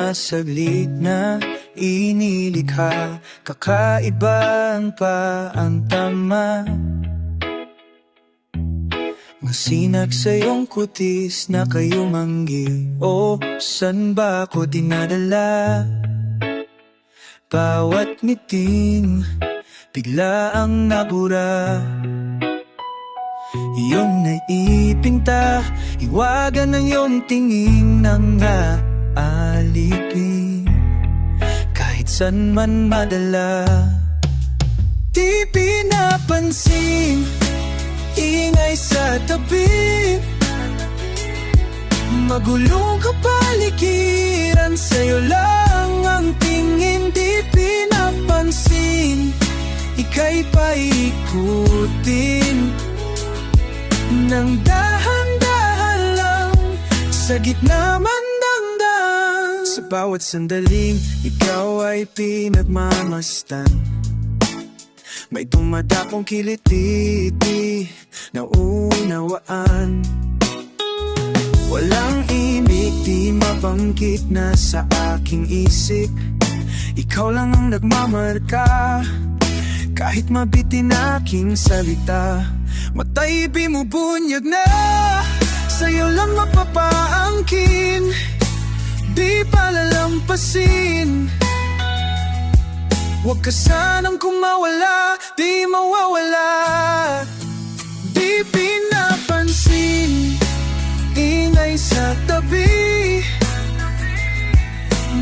mga saglit na inilikha, kakaiban pa ang tama. Masinag sa iyong kutis na kayo manggi, o san ba ako dinadala? Bawat ngiting bigla ang nabura. Iyong naipinta, iwagan ng iyong tingin nang aalipin, kahit san man madala. Di pinapansin, ingay sa tabi, magulong kapaligiran, sa'yo lang ang tingin. Di pinapansin, ika'y paikutin nang dahan-dahan lang, sa gitna man ng daan. Sa bawat sandaling ikaw ay pinagmamastan, may dumadapong kiliti na unawaan. Walang imik, di mabanggit na sa aking isip, ikaw lang ang nagmamarka, kahit mabitin aking salita. Matay bimubunyag na, sa'yo lang mapapaangkin, di palalampasin. Huwag ka sanang kumawala, di mawawala. Di pinapansin, ingay sa tabi,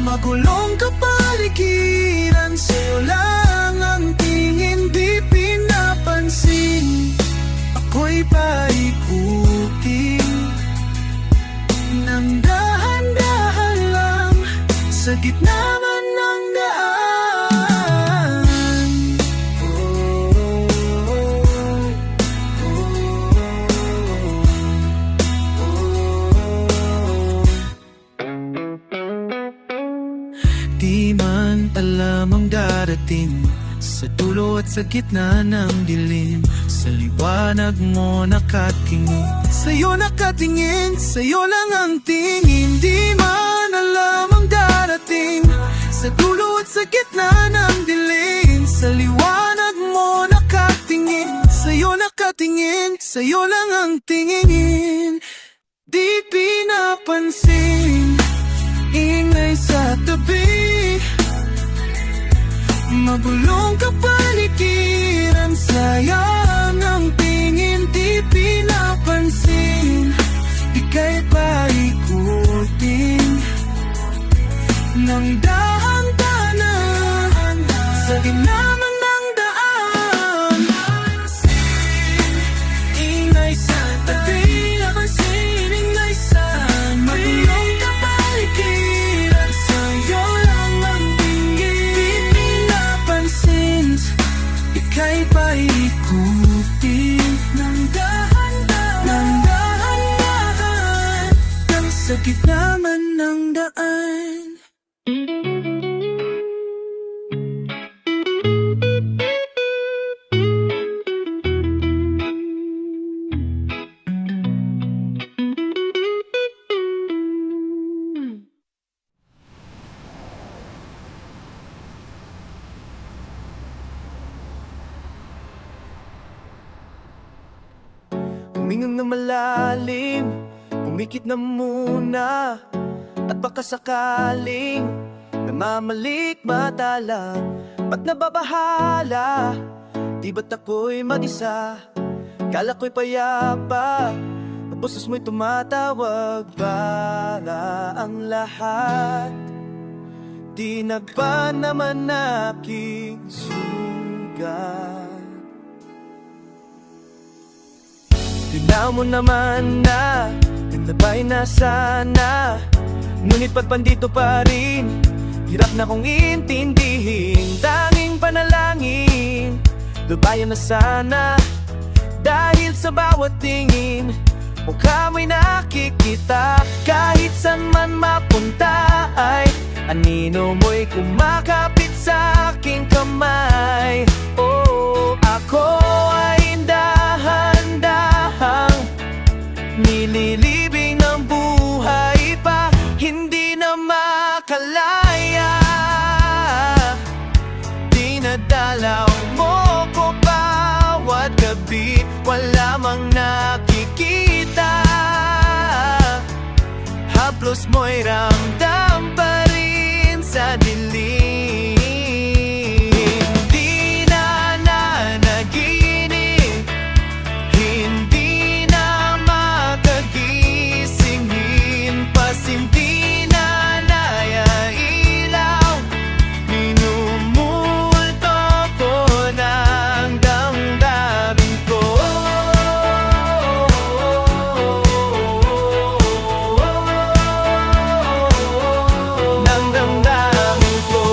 magulong kapaligiran, sa'yo lang ang tingin. Di pinapansin, ako'y paikutin nang dahan-dahan lang, sa gitna man ng daan. Di man alam ang darating, sa dulo at sa gitna ng dilim, sa liwanag mo nakatingin, sa'yo nakatingin, sa'yo lang ang tingin. Di man alam ang darating, sa dulo at sa gitna ng dilim, sa liwanag mo nakatingin, sa'yo nakatingin, sa'yo lang ang tingin. Di pinapansin, ingay sa tabi, magulong kapaligiran, sayang ang tingin. Di pinapansin, ika'y paikutin nang dahan-dahan, sa gitna man ng daan. Ingay sa tabi, ingay sa magulong kapaligiran, sa'yo lang ang tingin. Di pinapansin, ika'y paikutin nang dahan-dahan, sa gitna man ng daan. Humingang na malalim, pumikit na muna, at baka sakaling namamalik matala. Ba't nababahala? Di ba't ako'y mag-isa? Kala ko'y payapa, ang boses mo'y tumatawag para ang lahat. Di nagba naman aking sugat. Tinaw mo naman na naglabay na sana, ngunit ba't pandito pa rin? Hirap na kong intindihin, tanging panalangin, lubayan na sana. Dahil sa bawat tingin, mukha mo'y nakikita, kahit saan man mapunta ay anino mo'y kumakapit sa aking kamay. Oh, ako ay dahan-dahang nililibing ng buhay pa, hindi na makala. haplos mo'y ramdam pa rin sa dilim. Hindi na nanaginip, hindi na makagisingin, pasimpi na nailaw, minumulto ko ng damdamin ko. Ng damdamin ko.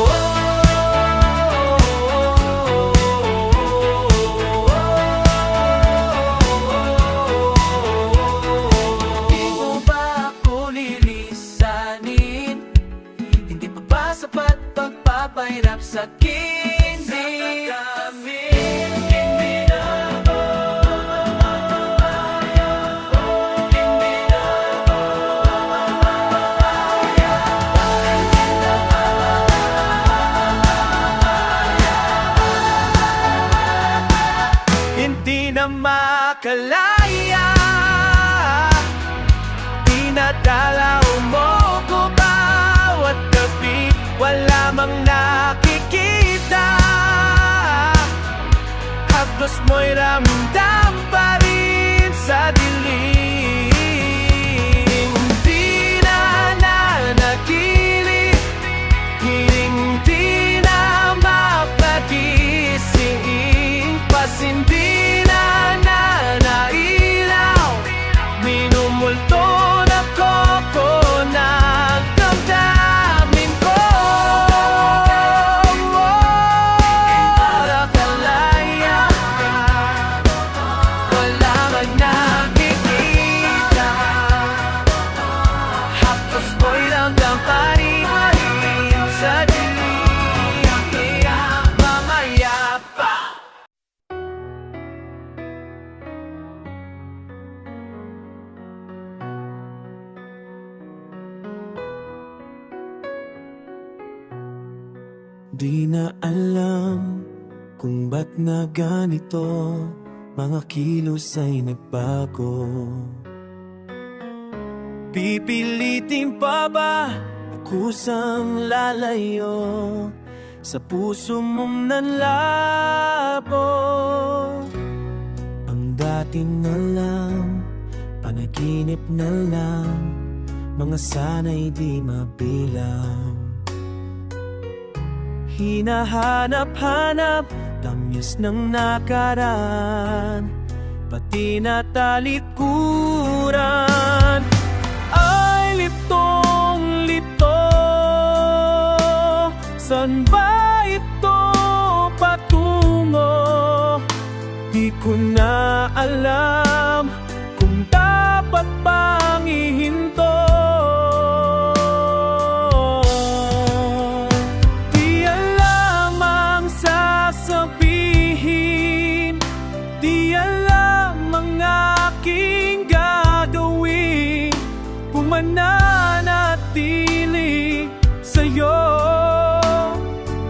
Di mo ba ako lilisanin? Hindi pa ba sapat pagpapahirap sa'kin? Di kami, hindi na hindi na makalaya. Dinadalaw mo ko bawat gabi, wala mang nakikita. Haplos mo'y ramdam pa rin sa dilim. Hindi na nanaginip, hindi na mapagising, pasindi na nailaw, minumulto na ko ng damdamin ko. Nakalaya ka, wala man nakikita. Haplos mo'y ramdam pa rin sa dilim. Kaya mamaya pa. Di na alam kung ba't na ganito, mga kilos ay nagbago. Pipilitin pa ba kusang lalayo sa puso mong nanlabo? Ang dati na lang, panaginip na lang, mga sana'y di mabilang. Hinahanap-hanap, tamis ng nakaraan, pati na talikuran ay litong-lito. San ba ito patungo? Di ko na alam kung dapat bang ihinto. Di alam ang sasabihin, di alam ang aking gagawin kung mananatili sa'yo.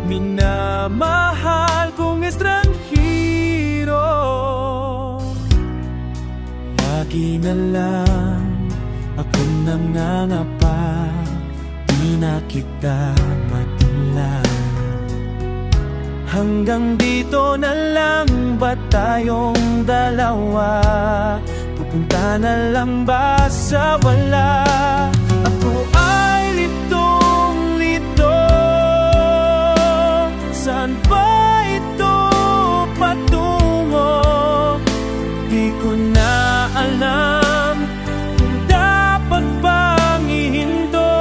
Minamahal kong estranghero, lagi na lang ako nangangapa, di na kita madala. Hanggang dito na lang ba tayong dalawa? Pupunta na lang ba sa wala? Ako ay litong-lito. Saan ba ito patungo? Di ko na alam kung dapat bang ihinto.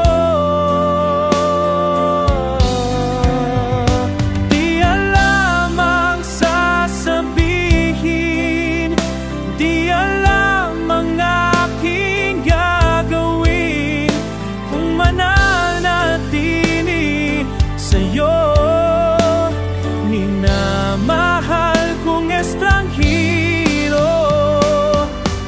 Di alam ang sasabihin, di alam ang aking gagawin kung mananatili sa'yo. Minamahal kong estranghero,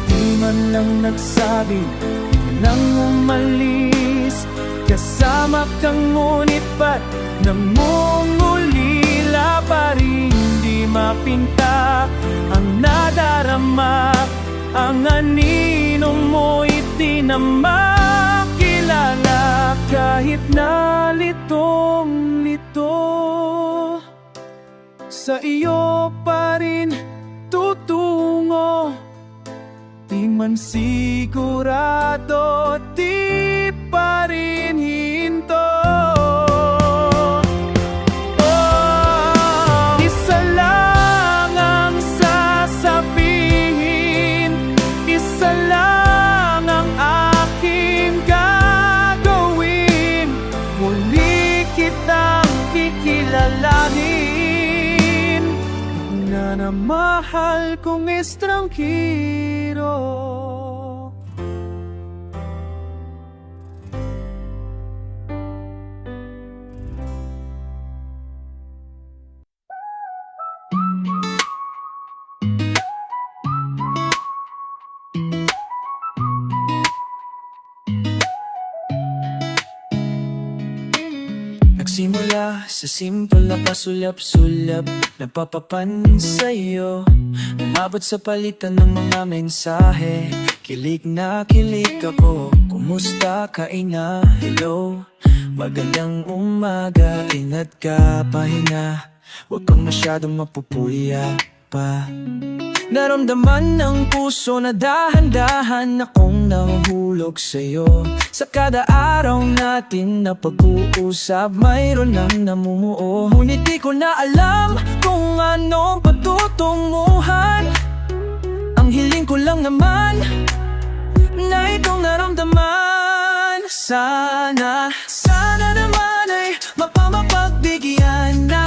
di man lang nagsabi, di lang umalis. Kasama kang ngunit ba't namumulila pa rin? Di mapinta ang nadarama, ang anino mo'y di na makilala. na kahit na litong-lito, sa iyo pa rin tutungo. Di man sigurado, di pa rin hinto. Isa lang ang sasabihin, isa lang ang aking gagawin. Muli kitang kikilalanin na mahal kong estrangkero. Nagsimula sa simple na pasulap-sulap, napapapan sa'yo. Umabot sa palitan ng mga mensahe, kilig na kilig ako. Kumusta ka ina? Hello, magandang umaga. Ingat ka, pahinga, huwag kang masyadong mapupuya pa. Naramdaman ng puso na dahan-dahan akong nahuhulog sa'yo. Sa kada araw natin na pag-uusap, mayroon nang namumuo. Ngunit di ko na alam kung anong patutunguhan. Ang hiling ko lang naman na itong naramdaman. Sana naman ay mapamapagbigyan na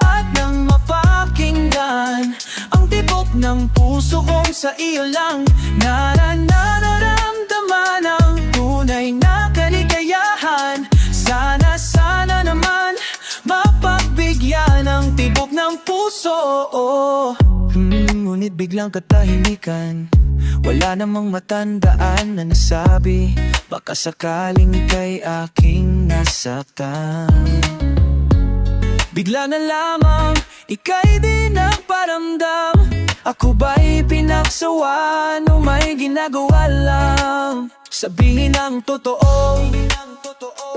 at nang mapakinggan ang tibok ng puso kong sa iyo lang. Nararamdaman ang tunay na kaligayahan. Sana naman mapagbigyan ang tibok ng puso. Ngunit biglang katahimikan, wala namang matandaan na nasabi. Baka sakaling ika'y aking nasaktan. Bigla na lamang ika'y di nagparamdam. Ako ba'y pinaksawan o may ginagawa lang? Sabihin ang totoo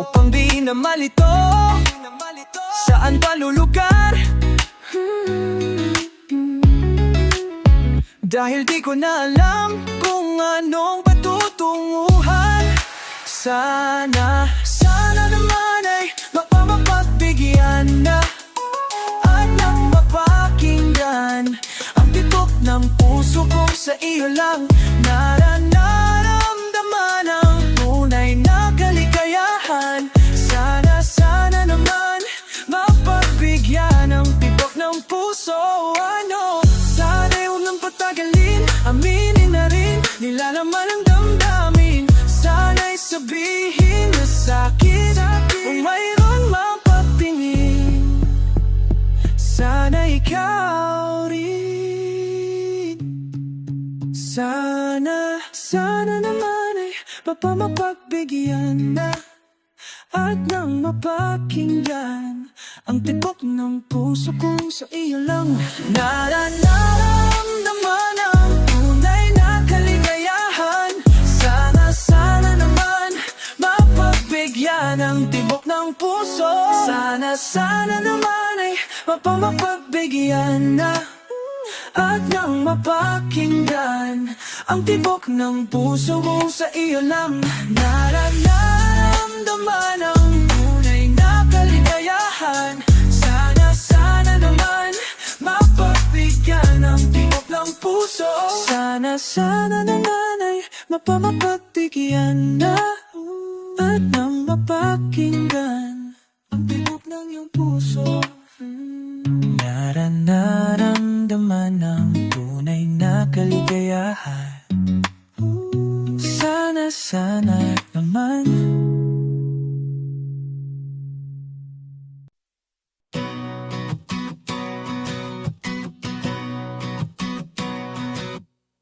upang di na malito. Saan ba lulugar? Dahil di ko na alam kung anong patutunguhan. Sana naman ay mapamapagbigyan na at nang mapakinggan ang tibok ng puso ko sa iyo lang. Nararamdaman ang tunay na kaligayahan. Sana naman mapagbigyan ang tibok ng puso. Sana'y huwag nang patagalin, aminin na rin, nilalaman ang damdamin. Sana'y sabihin na sa'kin kung mayroon mapapingin. Sana ikaw rin. Sana naman ay mapamapagbigyan na at nang mapakinggan ang tibok ng puso kong sa iyo lang. Nararamdaman ang tunay na kaligayahan. Sana naman mapagbigyan ang tibok ng puso. Sana naman ay mapamapagbigyan na at nang mapakinggan ang tibok ng puso mo sa iyo lang. Nararamdaman ang tunay na kaligayahan. Sana naman mapagbigyan ang tibok ng puso. Sana naman ay mapamapagbigyan na at nang mapakinggan ang tibok ng iyong puso. Nararamdaman ang tunay na kaligayahan. Sana naman.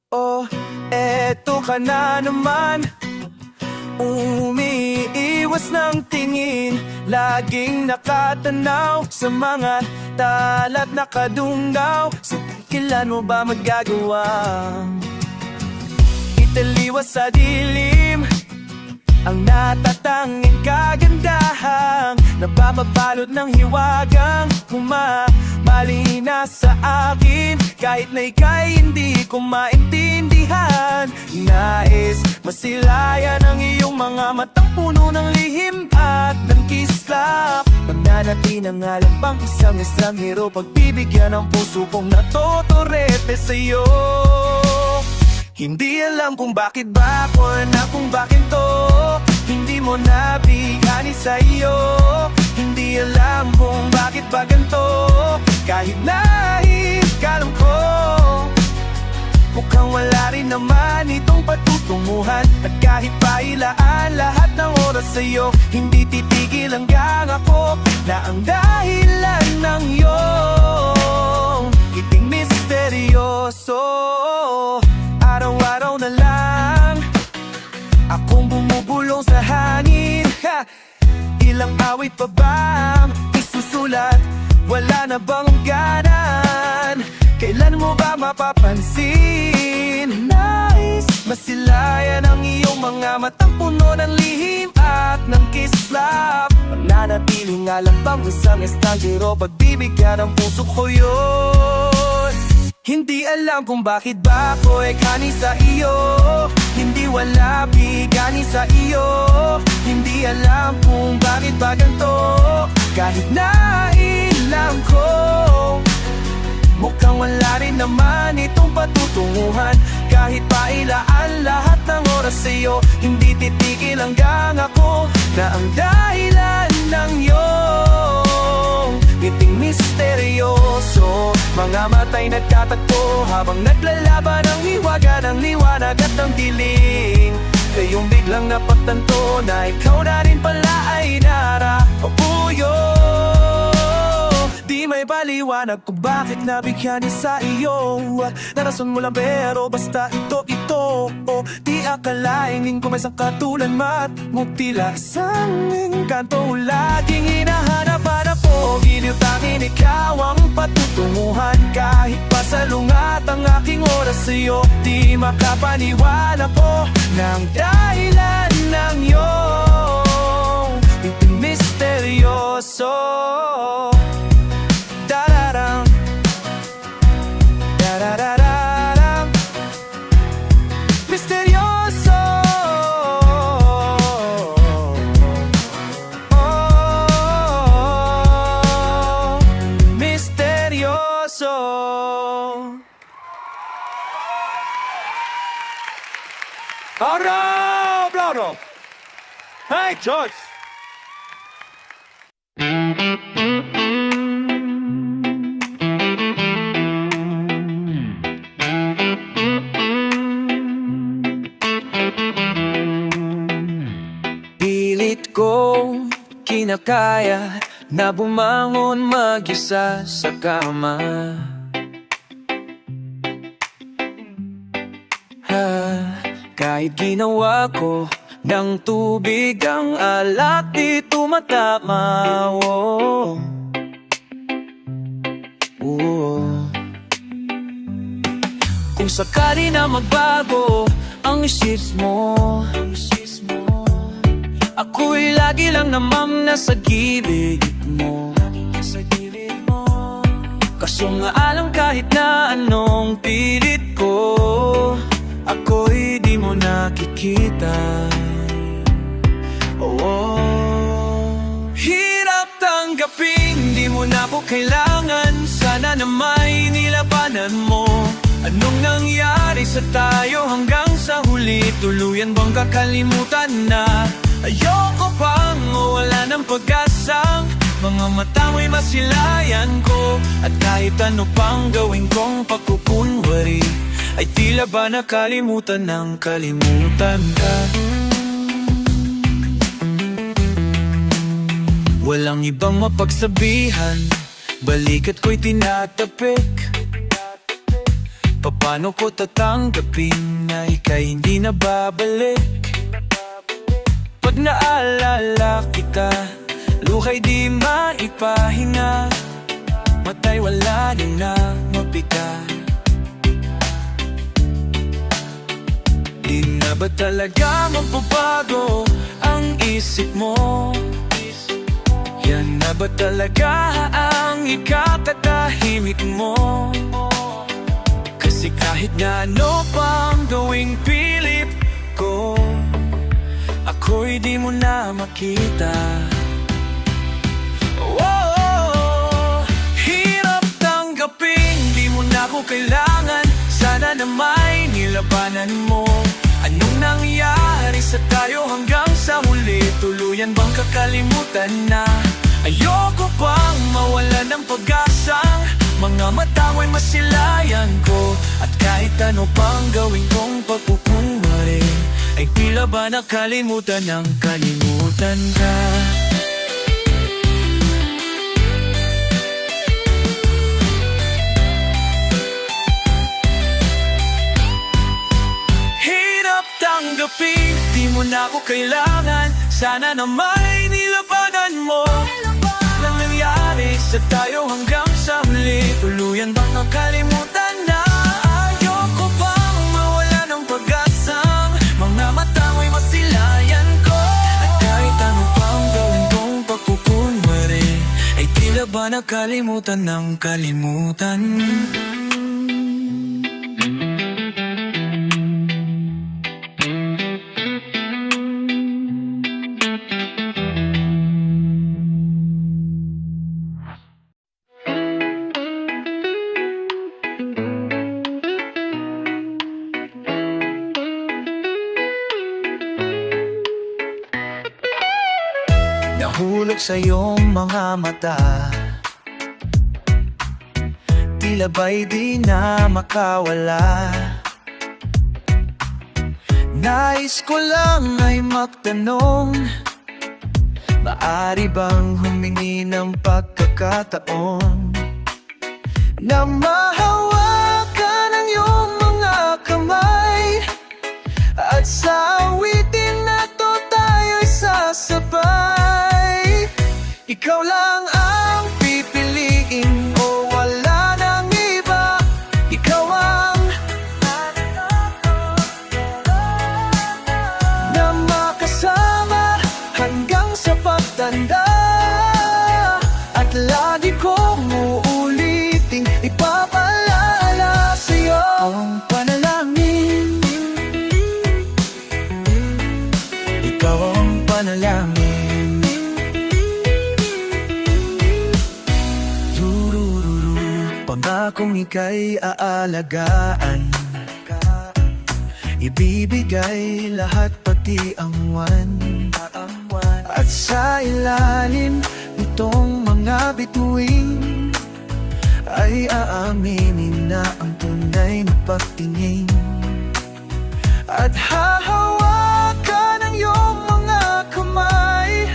Oh, eto ka na naman, umiiwas ng tingin, laging nakatanaw sa mga talat na kadunggaw. Kailan mo ba magagawa italiwas sa dilim ang natatanging kagandahang napapabalot ng hiwagang humamalina sa akin. Kahit na ika'y hindi ko maintindihan, nais masilayan ang iyong mga matang puno ng lihim at ng kislap. Mananati ng alam pang isang estranghero, pagbibigyan ng puso kong natotorete sa'yo. Hindi alam kung bakit ba ako na kung bakit to hindi mo nabigani sa iyo. Hindi alam kung bakit ba ganito, kahit na ikalam ko. Mukhang wala rin naman itong patutunguhan, at kahit pa ilaan lahat ng oras sa'yo, hindi titigil hanggang ako na ang dahilan ng iyong ngiting misteryoso. Araw-araw na lang akong bumubulong sa hangin. Ilang awit pa bang isusulat? Wala na bang ganan? Kailan mo ba mapapansin? Nais masilayan ang iyong mga matang puno ng lihim at ng kislap. Mananatiling alam bang isang estranghero, pagbibigyan ng puso ko yun. Hindi alam kung bakit ba ako kani sa iyo, hindi wala bigani sa iyo. Hindi alam kung bakit ba ganito, kahit na ilang ko. Mukhang wala rin naman itong patutunguhan, kahit pa ilaan lahat ng oras sa'yo, hindi titigil hanggang ako na ang dahilan ng iyong ngiting misteryoso. Mga matay nagtatagpo habang naglalaban ang hiwaga ng liwanag at ng dilim. Kayong biglang napagtanto na ikaw na rin pala ay narapapuyo. Di may paliwanag kung bakit nabigyan niya sa iyo. Narason mo lang pero basta ito o di akalain ko may isang katulad mat mo. Tila isang engkanto laging hinahanap-hanap po. Giliw tangin ikaw ang patutunguhan, kahit pa salungat ang aking oras sa'yo. Di makapaniwala ko ng dahilan ng iyong ngiting misteryoso. Da-da-dam, da-da-da-da-dam, misteryoso. Oh, misteryoso. Ahora, aplauso. Hey, George. Pilit kong kinakaya na bumangon mag-isa sa kama. Kahit ginawa ko ng tubig ang alak di tumatama. Oh. Kung sakali na magbago ang isip mo, ako'y lagi lang naman nasa gilid mo. Kaso nga alam kahit na anong pilit ko, ako'y di mo nakikita. Hirap tanggapin, di mo na po kailangan. Sana na may nilabanan mo. Anong nangyari sa tayo hanggang sa huli? Tuluyan bang kakalimutan na? Ayoko pang wala ng pag-asang mga mata mo'y masilayan ko. At kahit ano pang gawin kong pagkukunwari, ay tila ba nakalimutan ng kalimutan ka. Walang ibang mapagsabihan, balikat ko'y tinatapik. Paano ko tatanggapin na ika'y hindi na babalik? Pag naalala kita, luka'y di maipahinga. Mata'y wala din na mapika. Di na ba talaga magbabago ng isip mo? Yan na ba talaga ang ikatatahimik mo? Kasi kahit na ano pang gawing pilit ko, ako'y di mo na makita. Oh, hirap tanggapin, di mo na ako kailangan. Sana na may nilabanan mo. Anong nangyari sa tayo hanggang sa huli? Tuluyan bang kakalimutan na? Ayoko pang mawala ng pag-asang mga matawa'y masilayan ko. At kahit ano pang gawin kong pagpupunwari, ay tila ba nakalimutan ng kalimutan ka? Hirap tanggapin, di mo na ako kailangan. Sana na may nilabanan mo. Nang nangyari sa tayo hanggang sa huli, tuluyan bang nakalimutan na? Ayoko pang mawala ng pag-asang mga matawa'y masilayan ko. At kahit ano pang gawin kong pagkukunwari, ay tila ba nakalimutan ng kalimutan? Nahulog sa iyong mga mata, tila ba'y di na makawala. Nais ko lang ay magtanong, maaari bang humingi ng pagkakataon na mahawakan ang iyong mga kamay, at sa awitin na to tayo'y sasabay. Ikaw lang ang pipiliin o wala nang iba. Ikaw ang na makasama hanggang sa pagtanda. At lagi kong uulitin, ipapaalala sa'yo ang panalangin. Ikaw ang panalangin. Pangakong ika'y aalagaan, ibibigay lahat pati ang buwan. At sa ilalim nitong mga bituin, ay aaminin na ang tunay na pagtingin. At hahawakan ang iyong mga kamay,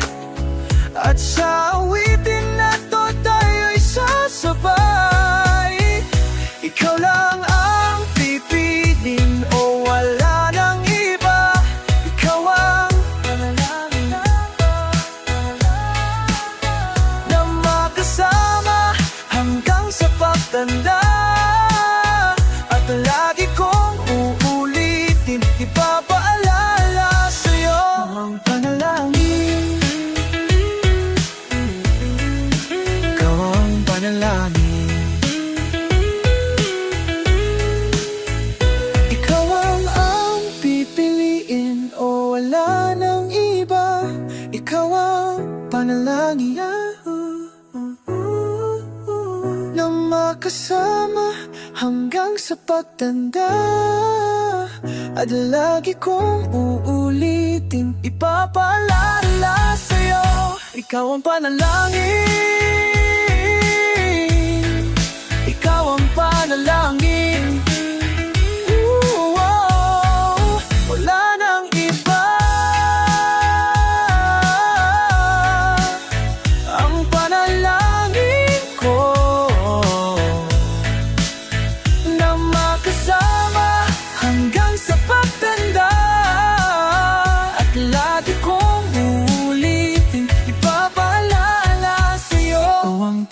at sa awitin na to tayo'y sasabay. Ikaw lang ang pipilin o wala nang iba. Ikaw ang panalangin na makasama hanggang sa pagtanda. At lagi kong uulitin, ipapaalala sa'yo ang panalangin. Ikaw ang panalangin. Wala nang iba, ikaw ang panalangin na makasama hanggang sa pagtanda. At lagi kong uulitin, ipapaalala sa'yo, ikaw ang panalangin. Ikaw ang panalangin.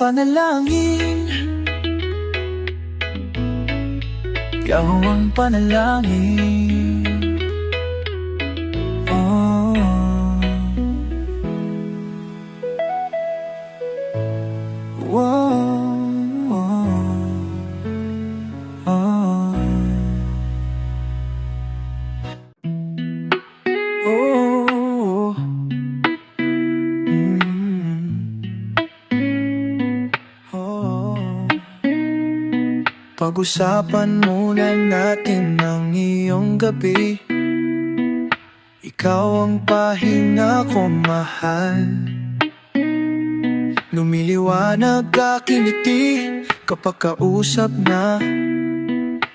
Panalangin, ikaw ang panalangin. Oh. Whoa, oh. Oh, oh. Pag-usapan muna natin ang iyong gabi. Ikaw ang pahinga ko, mahal. Lumiliwanag aking ngiti kapag kausap na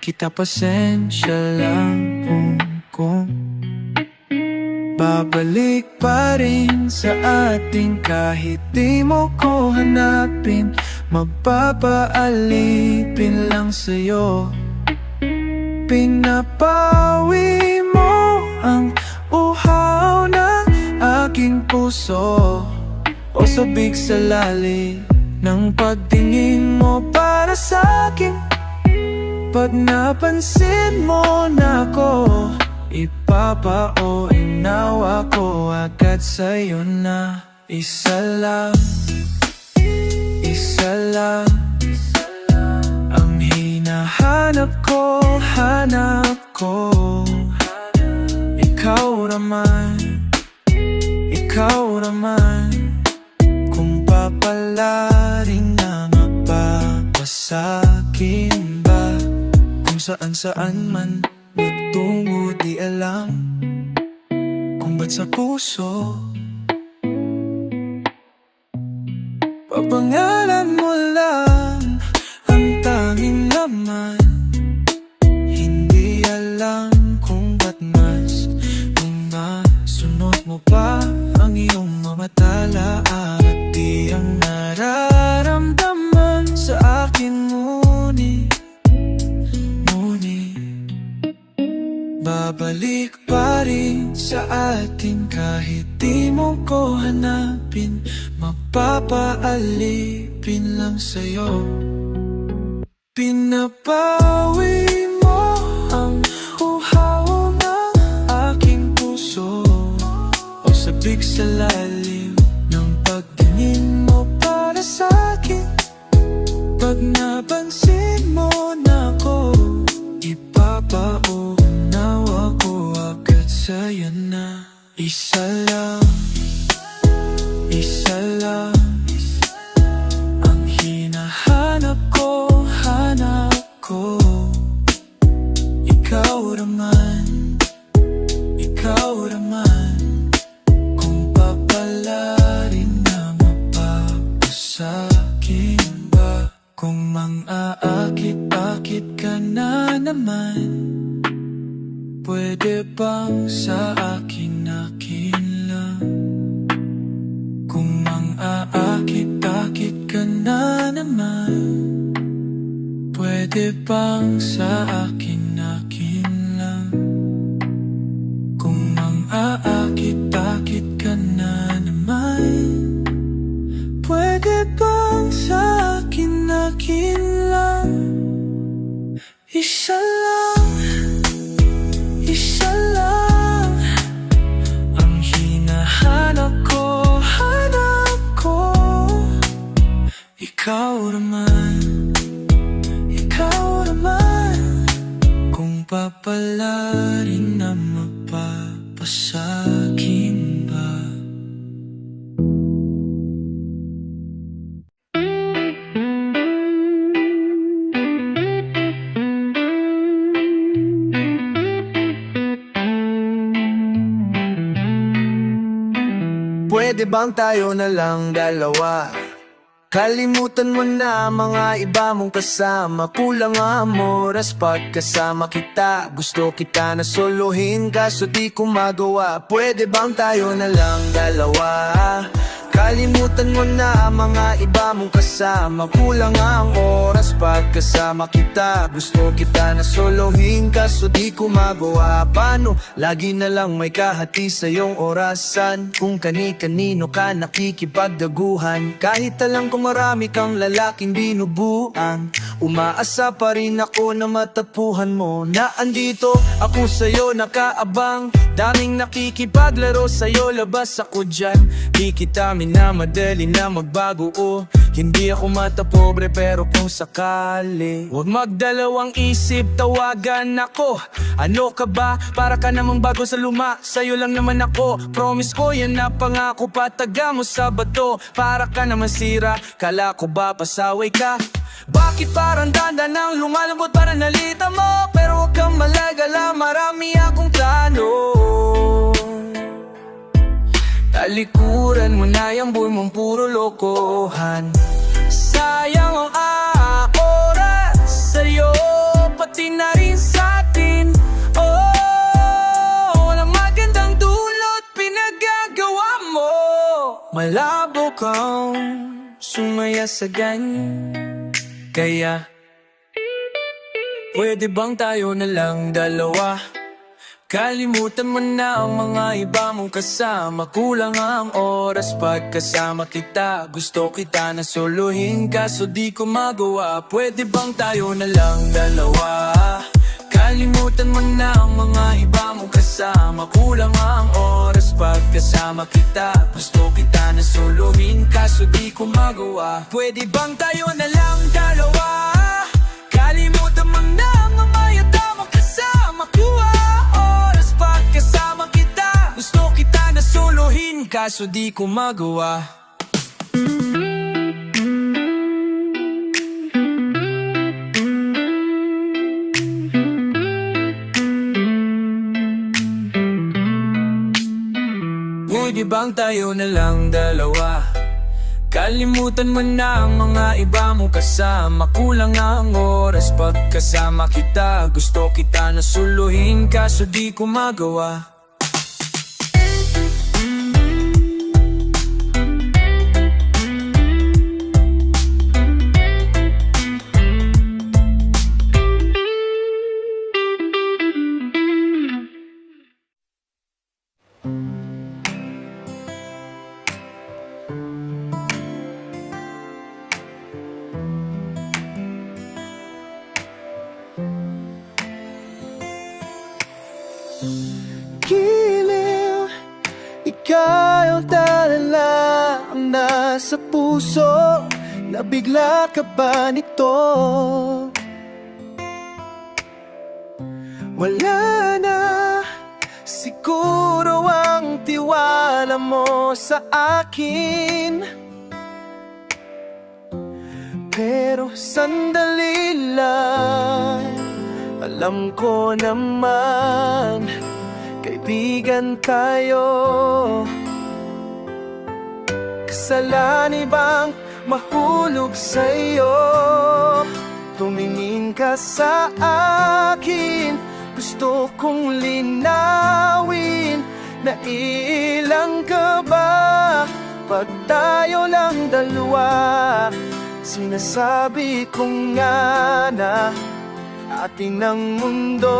kita. Pasensya lang kung babalik pa rin sa atin kahit di mo ko hanapin. Magpapaalipin lang sa'yo. Pinapawi mo ang uhaw ng aking puso, o sabik sa lalim ng pagtingin mo para sa'kin. Pag napansin mo na ako, ipapao inawa ko agad sa'yo na isa lang ang hinahanap ko, hanap ko. Ikaw naman, kung papalarin na mapapasakin ba. Kung saan man magtungo, di alam kung ba't sa puso. Papangalan mo lang ang tanging laman. Hindi alam kung ba't mas sunod mo pa ang iyong mamatala at di ang nararamdaman sa akin. Ngunit babalik pa rin sa atin kahit di mo ko hanapin. Magpapaalipin lang sa'yo. Pinapawi mo ang uhaw ng aking puso, o sabik sa lalim ng pagtingin mo para sa'kin. Pag napansin mo na ako, ipapaunawa ko agad sa'yo na isa lang ang hinahanap ko, hanap ko. Ikaw naman, kung papalarin na mapapasakin ba. Kung mang-aakit-akit ka na naman, pwede bang sa akin lang? Kung mang-aakit-akit ka na naman, pwede bang sa akin lang? Kung mang-aakit-akit ka na naman, pwede bang sa akin lang? Isa lang ang hinahanap ko, hanap ko. Ikaw naman, kung papalarin na mapapasakin ba. Pwede bang tayo na lang dalawa? Kalimutan mo na mga iba mong kasama. Kulang ang oras pagkasama kita. Gusto kita na solohin kaso di ko magawa. Pwede bang tayo na lang dalawa? Kalimutan mo na mga iba mong kasama. Kulang ang oras pagkasama kita. Gusto kita na solohin kaso di ko magawa. Paano? Lagi na lang may kahati sa iyong orasan. Kung kani-kanino ka nakikipagdaguhan. Kahit alam ko marami kang lalaking binubuan, umaasa pa rin ako na matapuhan mo. Na andito ako sa'yo nakaabang. Daming nakikipaglaro sa'yo, labas ako dyan. Di kita minamadali na magbago, oh. Hindi ako mata pobre pero kung sakali, huwag magdalawang isip, tawagan ako. Ano ka ba? Para ka namang bago sa luma, sa'yo lang naman ako. Promise ko yan na pangako, pataga mo sa bato. Para ka naman sira, kala ko ba pasaway ka? Bakit parang dandan ang lumalambot para nalita mo? Pero huwag kang malagala, marami akong plano. Talikuran mo na yung buhay mong puro lokohan. Sayang ang oras sa'yo, pati na rin sa'tin. Oh, walang magandang dulot pinagagawa mo. Malabo kang sumaya sa ganyan. Kaya pwede bang tayo na lang dalawa? Kalimutan mo na ang mga iba mong kasama. Kulang ang oras pagkasama kita. Gusto kita na solohin kaso di ko magawa. Pwede bang tayo na lang dalawa? Kalimutan mo na ang mga iba mong kasama. Kulang ang oras pagkasama kita. Gusto kita na solohin kaso di ko magawa. Pwede bang tayo na lang dalawa? Kalimutan mo na ang mga iba mong kasama. Kuha oras pagkasama kita. Gusto kita na solohin kaso di ko magawa. Pwede bang tayo na lang dalawa? Kalimutan mo na ang mga iba mong kasama. Kulang ang oras pagkasama kita. Gusto kita na suluhin kaso di ko magawa. Giliw, ikaw ang talala ang nasa puso. Nabigla ka ba nito? Wala na siguro ang tiwala mo sa akin. Pero sandali lang, alam ko naman kaibigan tayo. Kasalanan bang mahulog sa'yo? Tumingin ka sa akin, gusto kong linawin. Naiilang ka ba pag tayo lang dalawa? Sinasabi ko nga na atin ang mundo,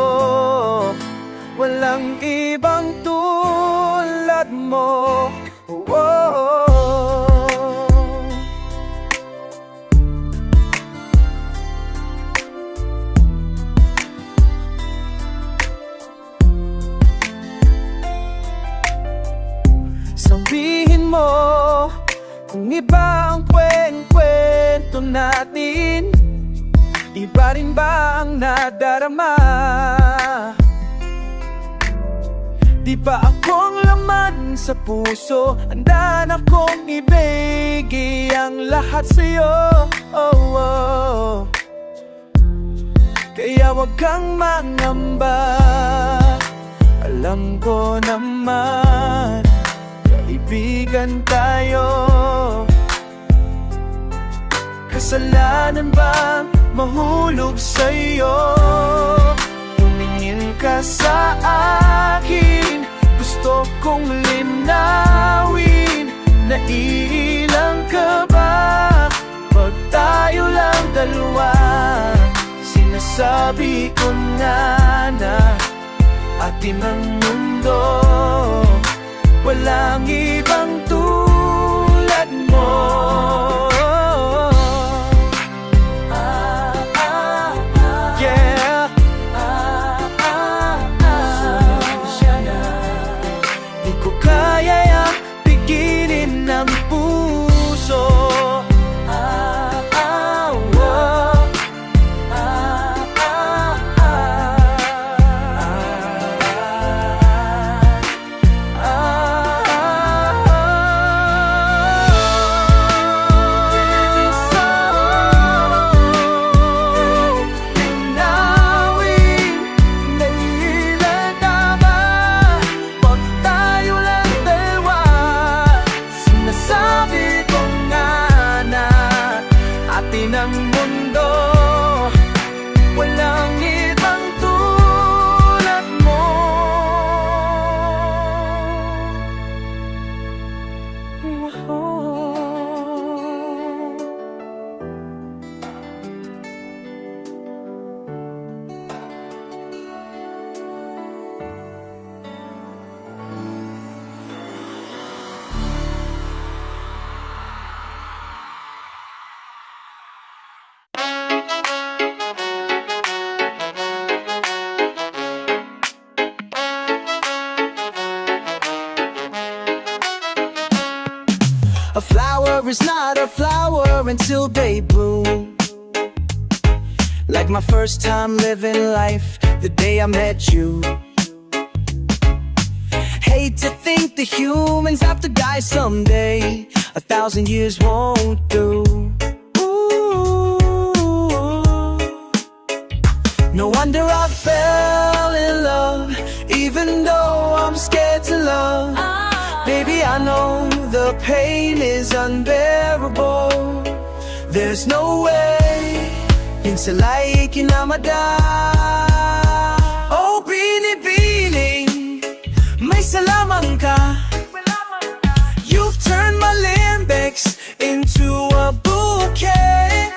walang ibang tulad mo. Oh, oh, oh. Sabihin mo kung iba ang kwento natin, iba rin ba ang nadarama? Di ba akong laman sa puso? Handa na kong ibigay ang lahat sa'yo. Oh, oh. Kaya wag kang mangamba, alam ko naman kaibigan tayo. Kasalanan bang mahulog sa'yo? Tumingin ka sa akin, gusto kong linawin. Naiilang ka ba pag tayo lang dalawa? Sinasabi ko na atin ang mundo, walang ibang tulad mo. Yeah. Di ko kaya pigilin ang puso. A flower is not a flower until they bloom. Like my first time living life, the day I met you. Hate to think the humans have to die someday. 1,000 years won't do. Ooh. No wonder I fell in love, even though I'm scared to love. Baby, I know the pain is unbearable. There's no way insalay kinamada. Oh, binibining, may salaman ka. You've turned my limbics into a bouquet.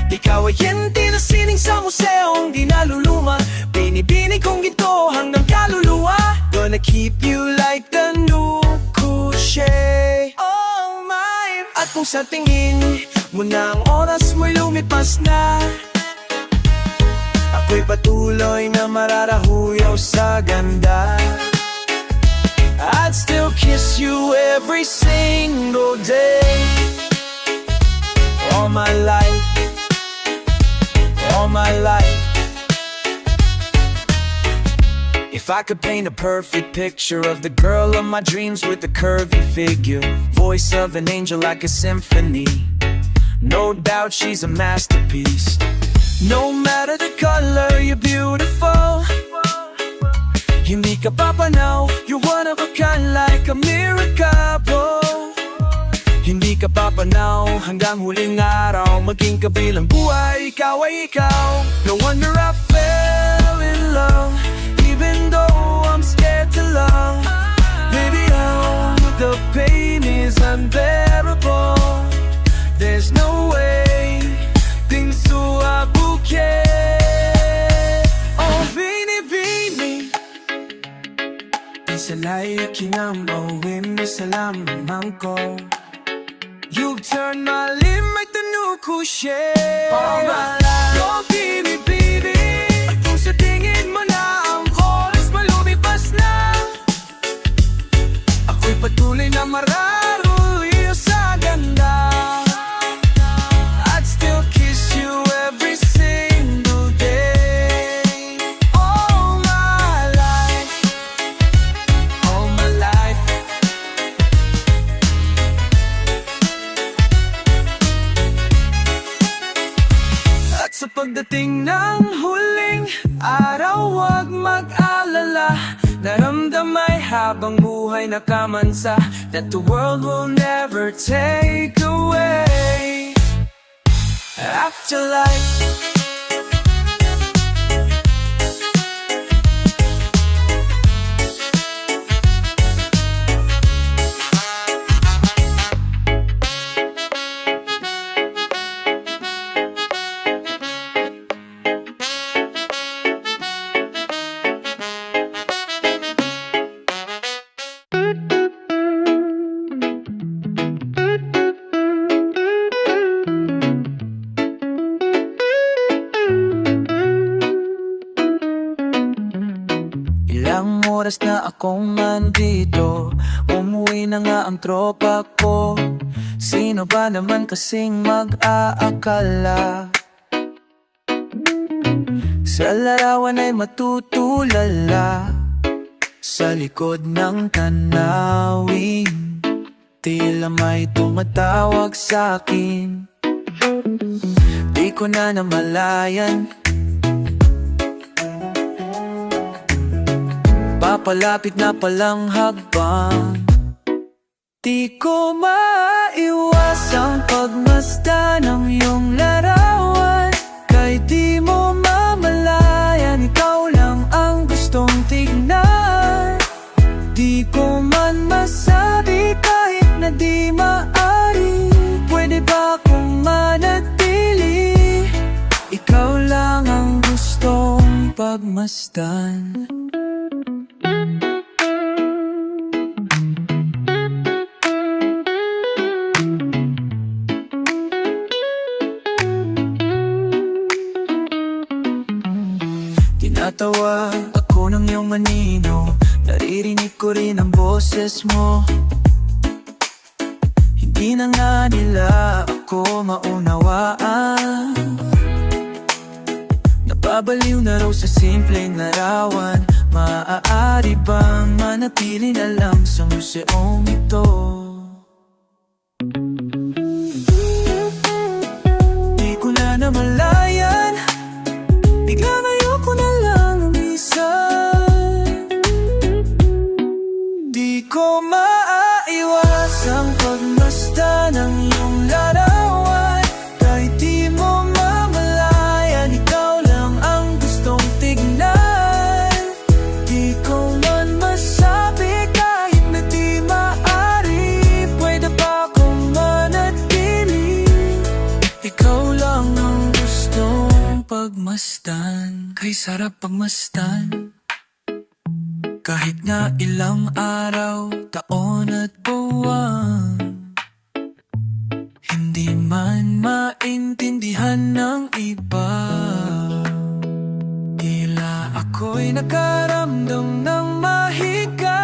Ikaw ay hindi na sining sa museong di naluluma. Binibining kong ito hanggang kaluluwa. Gonna keep you like the new Couché. Oh my. At kung sa tingin mo na ang oras mo'y lumipas na, ako'y patuloy na mararahuyaw sa ganda. I'd still kiss you every single day. All my life, all my life. If I could paint a perfect picture of the girl of my dreams with the curvy figure, voice of an angel like a symphony, no doubt she's a masterpiece. No matter the color, you're beautiful. Hindi ka papanaw, you're one of a kind like a miracle. Hindi ka papanaw hanggang huling araw, maging kabilang buhay, ikaw ay ikaw. No wonder I fell in love, even though I'm scared to love. Baby, oh, the pain is unbearable. There's no way things to a bouquet. Oh, bini-bini, isalay kinambawin na salaman ko. You've turned my limb like the new Couché. All my life, oh, bini-bini. At kung sa tingin mo na ang oras malumipas na, ako'y patuloy na mararuyo sa ganda. I'd still kiss you every single day. All my life, all my life. At sa pagdating ng huling araw, huwag mag-alala. Naramdamay habang buhay nakamansa, that the world will never take away. Afterlife. Ilang oras na akong nandito, umuwi na nga ang tropa ko. Sino ba naman kasing mag-aakala sa larawan ay matutulala sa likod ng tanawin. Tila may tumatawag sa'kin, di ko na namalayan. Papalapit na palang hagbang, di ko maiwasang pagmasdan ng iyong larawan. Kahit di mo mamalayan, ikaw lang ang gustong tignan. Di ko man masabi kahit na di maari, pwede ba kung manatili? Ikaw lang ang gustong pagmasdan. Tumatawag ako ng iyong manino, naririnig ko rin ang boses mo. Hindi na nga nila ako maunawaan. Nababaliw na raw sa simpleng larawan. Maaari bang manatili na lang sa museong ito? Di ko na namalayan, biglang ayoko na lang umisan. Di ko maiwasang pagmasdan ng iyong larawan. Kahit di mo mamalayan, ikaw lang ang gustong tignan. Di ko man masabi kahit na di maaari, pwede pa akong manatili. Ikaw lang ang gustong pagmasdan, kay sarap pagmasdan. Kahit nga ilang araw, taon at buwan, hindi man maintindihan ng iba. Tila ako'y nakaramdam ng mahiga.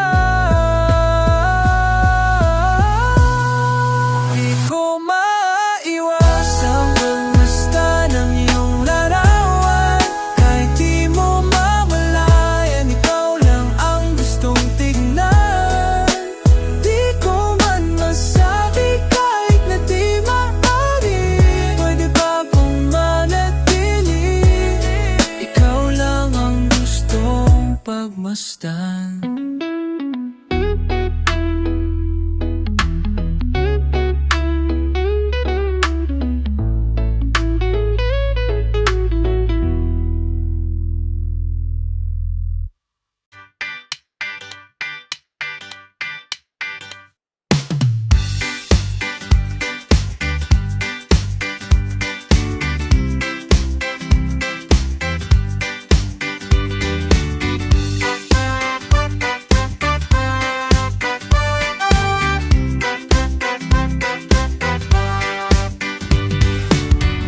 Di ko maiwasang pagmasdan ng iyong larawan. Kahit di mo mamalayan, ikaw lang ang gustong tignan. Di ko man masabi kahit na di maaari, pwede ba akong manatili? Ikaw lang ang gustong pagmasdan.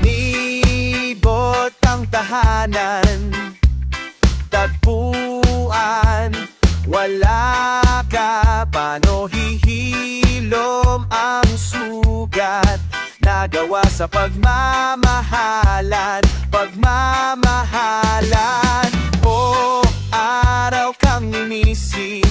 Nibot ang tahanan, tagpuan, wala ka, paano hihilom ang sugat? Nagawa sa pagmamahalan, pagmamahalan. O araw kang inisip,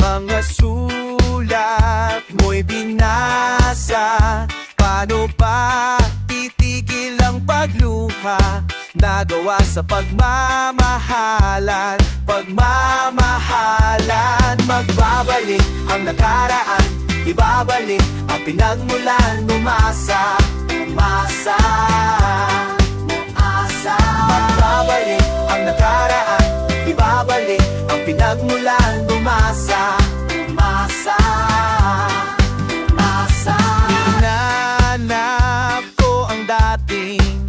mga sulat mo'y binasa. Paano ba titigil ang pagluha? Nagawa sa pagmamahalan, pagmamahalan. Magbabalik ang nakaraan, ibabalik ang pinagmulan. Umasa, umasa, umasa. Magbabalik ang nakaraan, ibabalik ang pinagmulan. Umasa, umasa, umasa. Hinanap ko ang dating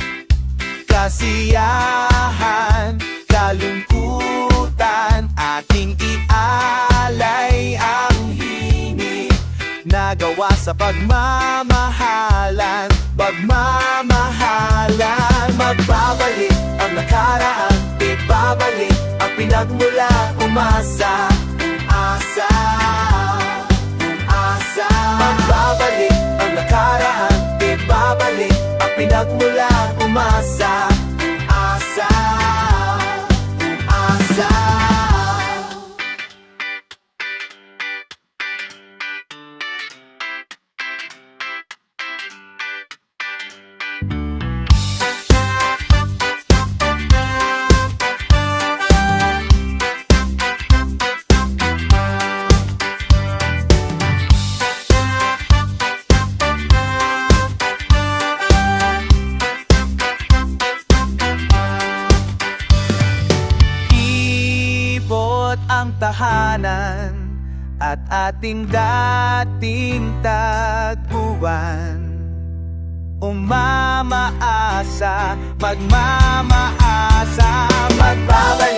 kasiyahan, kalungkutan, ating ialay ang himig. Nagawa sa pagmamahalan, pagmamahalan. Magbabalik ang nakaraan, ibabalik ang pinagmula. Umasa, asa, asa. Magbabalik ang nakaraan, ibabalik ang pinagmula. Umasa, asa, asa. Ang tahanan at ating dating tagpuan. Umamaasa, magmamaasa, magbabalik